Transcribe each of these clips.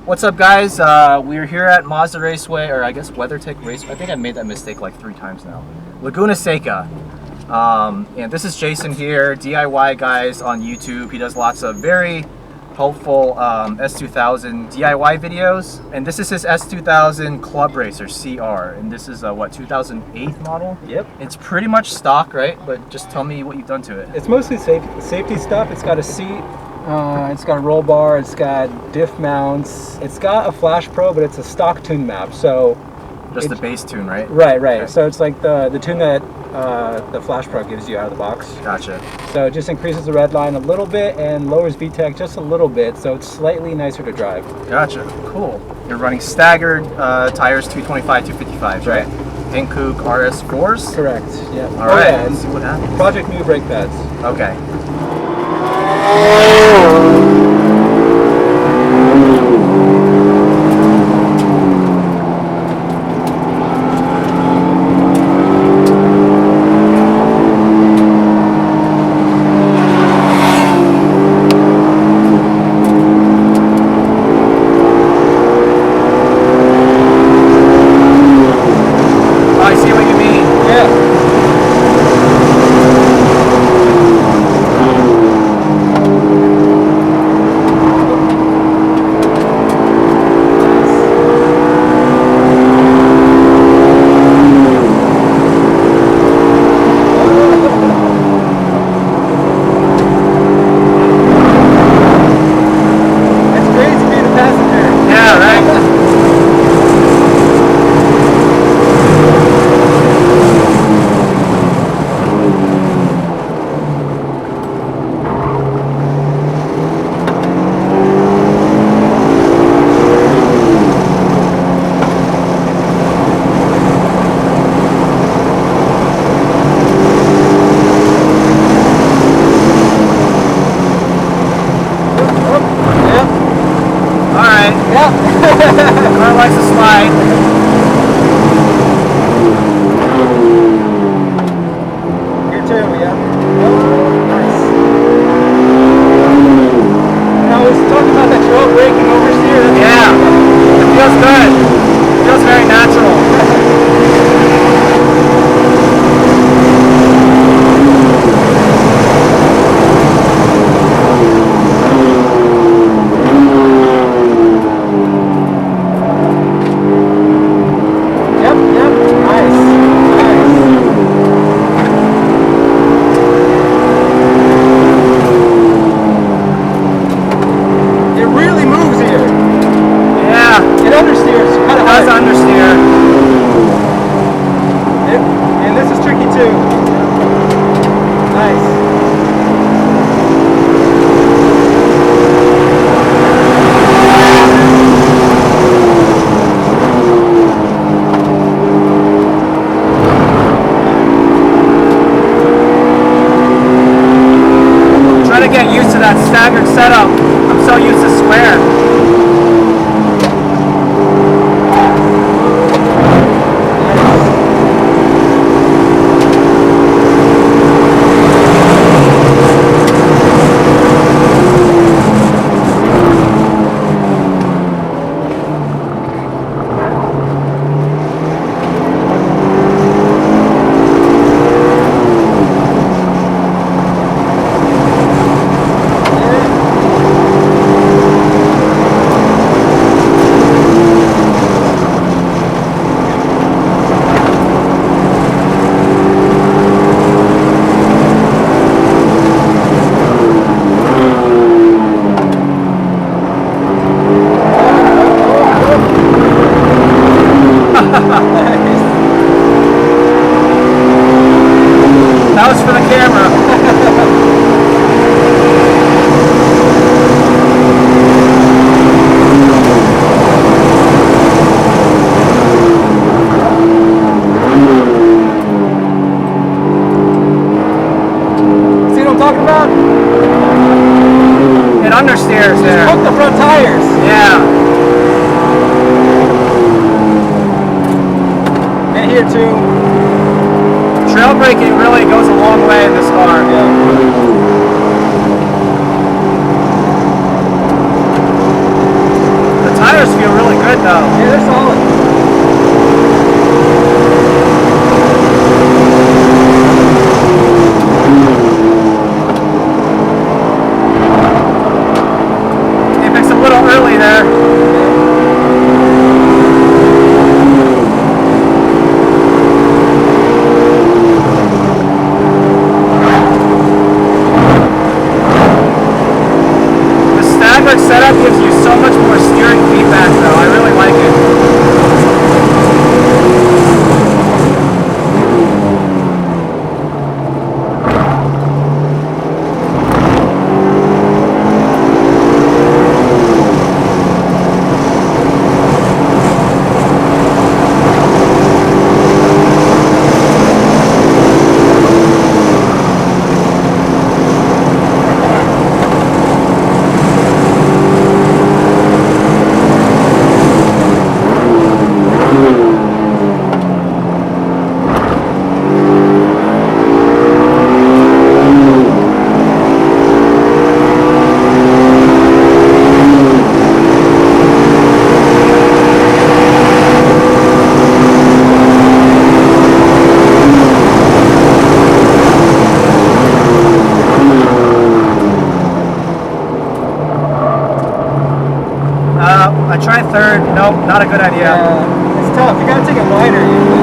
What's up, guys? We're here at Mazda Raceway, or I guess WeatherTech Raceway. I think I made that mistake like 3 times now. Laguna Seca. And this is Jason here, DIY guys on YouTube. He does lots of very helpful S2000 DIY videos. And this is his S2000 Club Racer CR. And this is a, what, 2008 model? Yep. It's pretty much stock, right? But just tell me what you've done to it. It's mostly safety stuff. It's got a seat. It's got a roll bar, it's got diff mounts, it's got a Flash Pro, but it's a stock tune map, so... Just the base tune, right? Right. Okay. So it's like the tune that the Flash Pro gives you out of the box. Gotcha. So it just increases the red line a little bit and lowers VTEC just a little bit, so it's slightly nicer to drive. Gotcha, cool. You're running staggered tires, 225, 255s, right? Hankook RS4s? Correct, yeah. All right, let's see what happens. Project New brake pads. Okay. Car likes to slide. Here too, yeah. Oh, nice. Now I was talking about that trail brake and oversteer. Yeah, it feels good. It feels very natural. Get used to that staggered setup. I'm so used to square. That was for the camera. See what I'm talking about? It understeers there. Hook the front tires. Yeah. And here too. Trail braking really goes a long way in this car. The tires no? Yeah, they're solid. Apex a little early there. Setup gives you so much more steering feedback though, I really like it. I tried third. Nope, not a good idea. Yeah, it's tough. You gotta take it wider usually.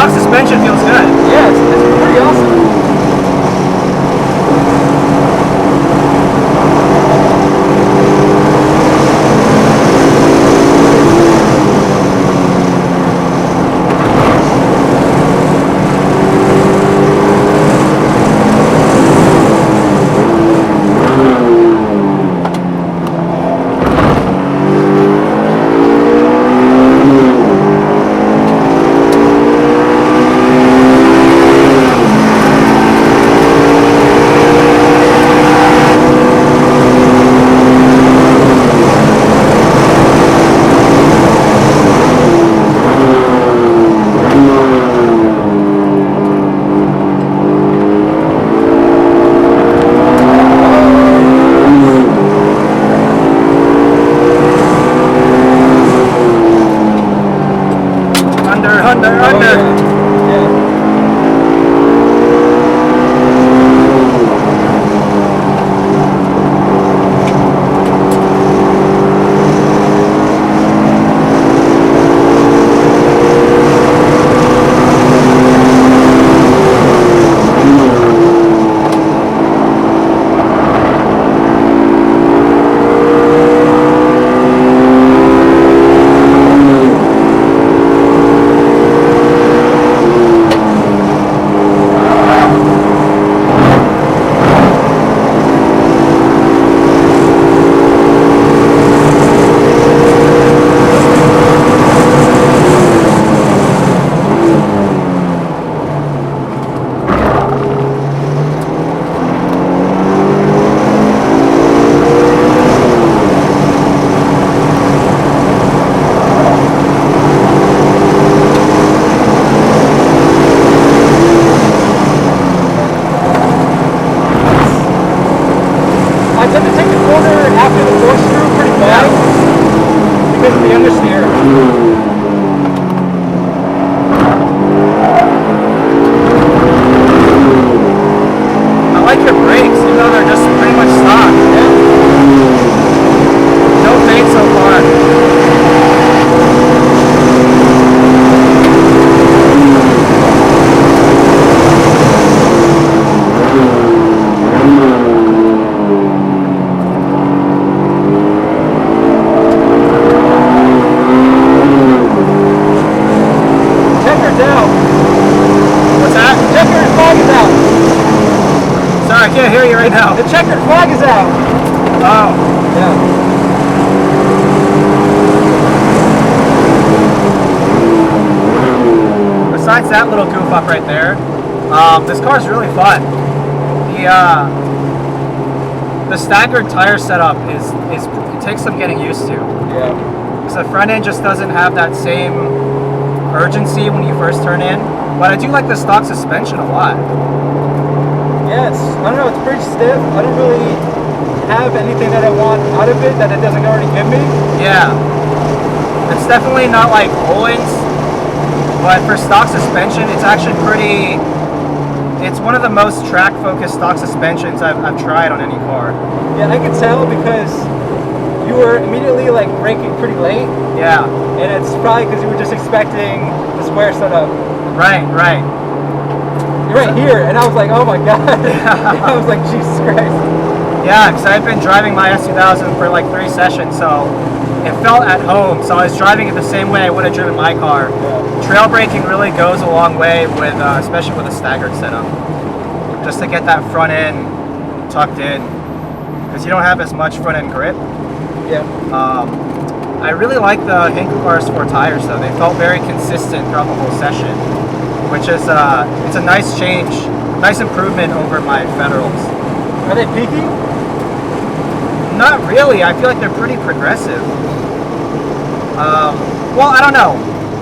Suspension feels good. Yeah, it's pretty awesome. The checkered flag is out. Oh. Yeah. Besides that little goof up right there, this car is really fun. The staggered tire setup is it takes some getting used to. Yeah. Because the front end just doesn't have that same urgency when you first turn in. But I do like the stock suspension a lot. Yeah, I don't know, it's pretty stiff. I don't really have anything that I want out of it that it doesn't already give me. Yeah. It's definitely not like Rollins, but for stock suspension, it's actually pretty. It's one of the most track-focused stock suspensions I've tried on any car. Yeah, I can tell because you were immediately like braking pretty late. Yeah. And it's probably because you were just expecting the square setup. Right, right. You're right here, and I was like, oh my god. I was like, Jesus Christ. Yeah, because I've been driving my S2000 for like 3 sessions, so it felt at home. So I was driving it the same way I would have driven my car. Yeah. Trail braking really goes a long way with, especially with a staggered setup, just to get that front end tucked in, because you don't have as much front end grip. Yeah. I really like the Hankook RS4 tires though. They felt very consistent throughout the whole session, which is it's a nice change, nice improvement over my Federals. Are they peaky? Not really. I feel like they're pretty progressive. Well, I don't know.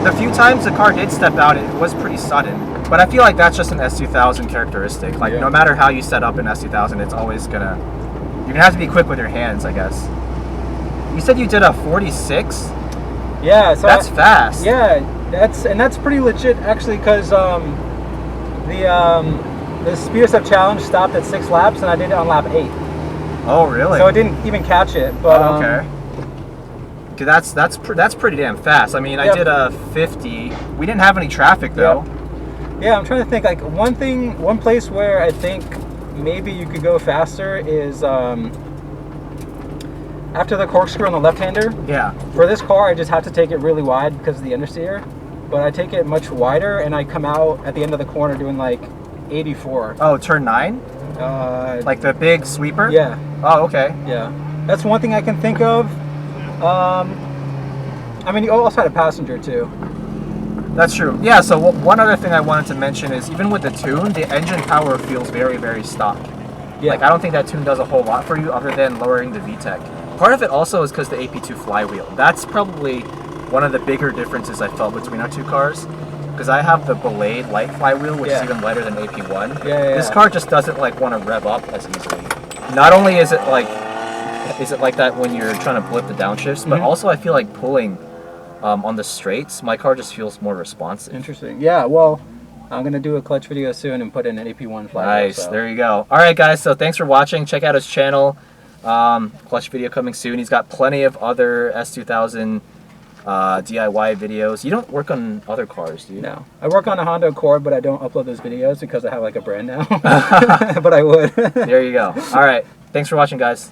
The few times the car did step out, it was pretty sudden. But I feel like that's just an S2000 characteristic. Like, no matter how you set up an S2000, it's always gonna... You're gonna have to be quick with your hands, I guess. You said you did a 46? Yeah. So that's fast. Yeah, that's pretty legit, actually, because the SpeedSF challenge stopped at 6 laps, and I did it on lap 8. Oh, really? So I didn't even catch it. But okay. That's pretty damn fast. I mean, I did a 50. We didn't have any traffic though. Yeah, I'm trying to think. Like one place where I think maybe you could go faster is after the corkscrew on the left-hander. Yeah. For this car, I just have to take it really wide because of the understeer. But I take it much wider, and I come out at the end of the corner doing like 84. Oh, turn 9? Like the big sweeper? Yeah. Oh, okay. Yeah. That's one thing I can think of. I mean, you also had a passenger too. That's true. Yeah, so one other thing I wanted to mention is even with the tune, the engine power feels very, very stock. Yeah. Like, I don't think that tune does a whole lot for you other than lowering the VTEC. Part of it also is because the AP2 flywheel. That's probably one of the bigger differences I felt between our two cars. Because I have the Belay light flywheel, which is even lighter than AP1. This car just doesn't like want to rev up as easily. Not only is it like that when you're trying to blip the downshifts, but also I feel like pulling on the straights, my car just feels more responsive. Interesting. Yeah, well, I'm going to do a clutch video soon and put in an AP1 flywheel. Nice, so. There you go. All right, guys, so thanks for watching. Check out his channel. Clutch video coming soon. He's got plenty of other S2000 DIY videos. You don't work on other cars, do you? No. I work on a Honda Accord, but I don't upload those videos because I have like a brand now. But I would. There you go. All right. Thanks for watching, guys.